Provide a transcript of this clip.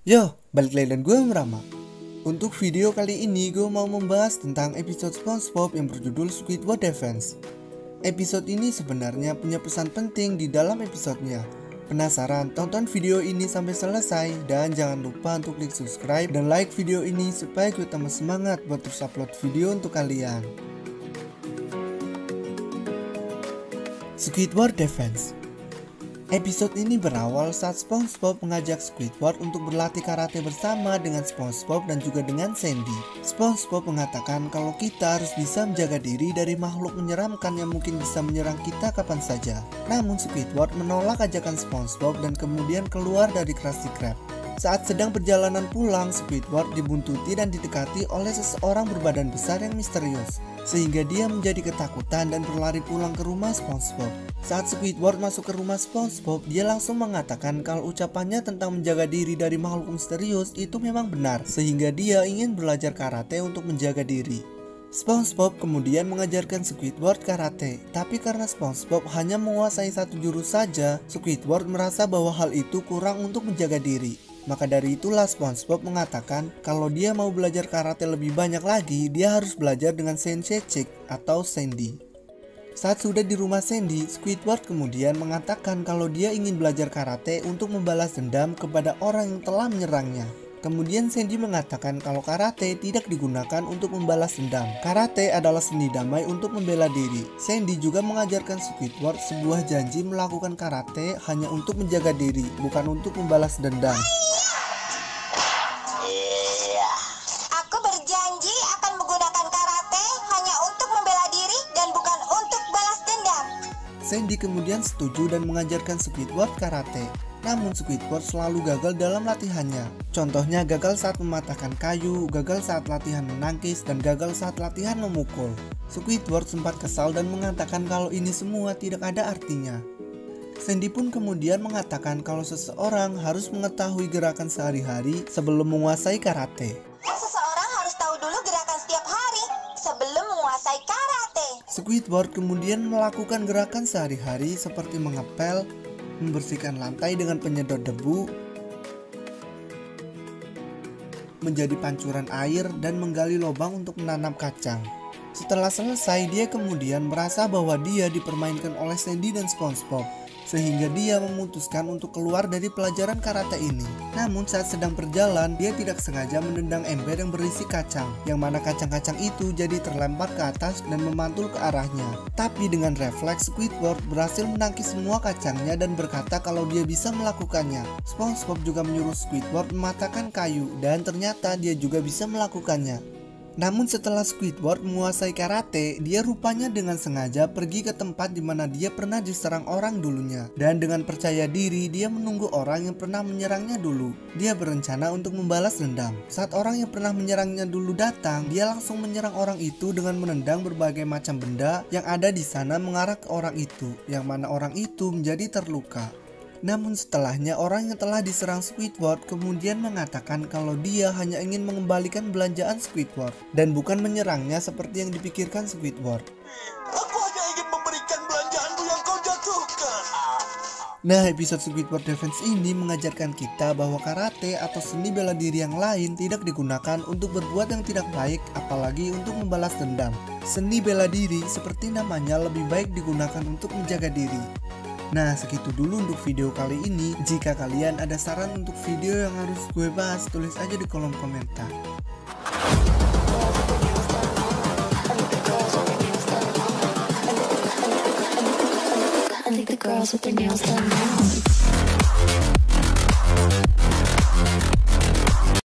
Yo, balik lagi dan gue Rama. Untuk video kali ini gue mau membahas tentang episode SpongeBob yang berjudul Squidward Defense. Episode ini sebenarnya punya pesan penting di dalam episodenya. Penasaran? Tonton video ini sampai selesai dan jangan lupa untuk klik subscribe dan like video ini supaya gue tambah semangat buat terus upload video untuk kalian. Squidward Defense. Episode ini berawal saat SpongeBob mengajak Squidward untuk berlatih karate bersama dengan SpongeBob dan juga dengan Sandy. SpongeBob mengatakan kalau kita harus bisa menjaga diri dari makhluk menyeramkan yang mungkin bisa menyerang kita kapan saja. Namun Squidward menolak ajakan SpongeBob dan kemudian keluar dari Krusty Krab. Saat sedang perjalanan pulang, Squidward dibuntuti dan didekati oleh seseorang berbadan besar yang misterius, sehingga dia menjadi ketakutan dan berlari pulang ke rumah SpongeBob. Saat Squidward masuk ke rumah SpongeBob, dia langsung mengatakan kalau ucapannya tentang menjaga diri dari makhluk misterius itu memang benar, sehingga dia ingin belajar karate untuk menjaga diri. SpongeBob kemudian mengajarkan Squidward karate, tapi karena SpongeBob hanya menguasai satu jurus saja, Squidward merasa bahwa hal itu kurang untuk menjaga diri. Maka dari itulah SpongeBob mengatakan kalau dia mau belajar karate lebih banyak lagi, dia harus belajar dengan Sensei Chick atau Sandy. Saat sudah di rumah Sandy, Squidward kemudian mengatakan kalau dia ingin belajar karate untuk membalas dendam kepada orang yang telah menyerangnya. Kemudian Sandy mengatakan kalau karate tidak digunakan untuk membalas dendam. Karate adalah seni damai untuk membela diri. Sandy juga mengajarkan Squidward sebuah janji melakukan karate hanya untuk menjaga diri, bukan untuk membalas dendam. Aku berjanji akan menggunakan karate hanya untuk membela diri dan bukan untuk balas dendam. Sandy kemudian setuju dan mengajarkan Squidward karate. Namun Squidward selalu gagal dalam latihannya. Contohnya gagal saat mematahkan kayu, gagal saat latihan menangkis, dan gagal saat latihan memukul. Squidward sempat kesal dan mengatakan kalau ini semua tidak ada artinya. Sandy pun kemudian mengatakan kalau seseorang harus mengetahui gerakan sehari-hari sebelum menguasai karate. Seseorang harus tahu dulu gerakan setiap hari sebelum menguasai karate. Squidward kemudian melakukan gerakan sehari-hari seperti mengepel, membersihkan lantai dengan penyedot debu, menjadi pancuran air, dan menggali lubang untuk menanam kacang. Setelah selesai, dia kemudian merasa bahwa dia dipermainkan oleh Sandy dan SpongeBob, sehingga dia memutuskan untuk keluar dari pelajaran karate ini. Namun saat sedang berjalan, dia tidak sengaja menendang ember yang berisi kacang, yang mana kacang-kacang itu jadi terlempar ke atas dan memantul ke arahnya. Tapi dengan refleks, Squidward berhasil menangkis semua kacangnya dan berkata kalau dia bisa melakukannya. SpongeBob juga menyuruh Squidward mematahkan kayu, dan ternyata dia juga bisa melakukannya. Namun setelah Squidward menguasai karate, dia rupanya dengan sengaja pergi ke tempat di mana dia pernah diserang orang dulunya. Dan dengan percaya diri, dia menunggu orang yang pernah menyerangnya dulu. Dia berencana untuk membalas dendam. Saat orang yang pernah menyerangnya dulu datang, dia langsung menyerang orang itu dengan menendang berbagai macam benda yang ada di sana mengarah ke orang itu, yang mana orang itu menjadi terluka. Namun setelahnya orang yang telah diserang Squidward kemudian mengatakan kalau dia hanya ingin mengembalikan belanjaan Squidward dan bukan menyerangnya seperti yang dipikirkan Squidward. Aku hanya ingin memberikan belanjaanmu yang kau jatuhkan. Nah, episode Squidward Defense ini mengajarkan kita bahwa karate atau seni bela diri yang lain tidak digunakan untuk berbuat yang tidak baik, apalagi untuk membalas dendam. Seni bela diri seperti namanya lebih baik digunakan untuk menjaga diri. Nah, segitu dulu untuk video kali ini. Jika kalian ada saran untuk video yang harus gue bahas, tulis aja di kolom komentar. I think the girls with their nails done now.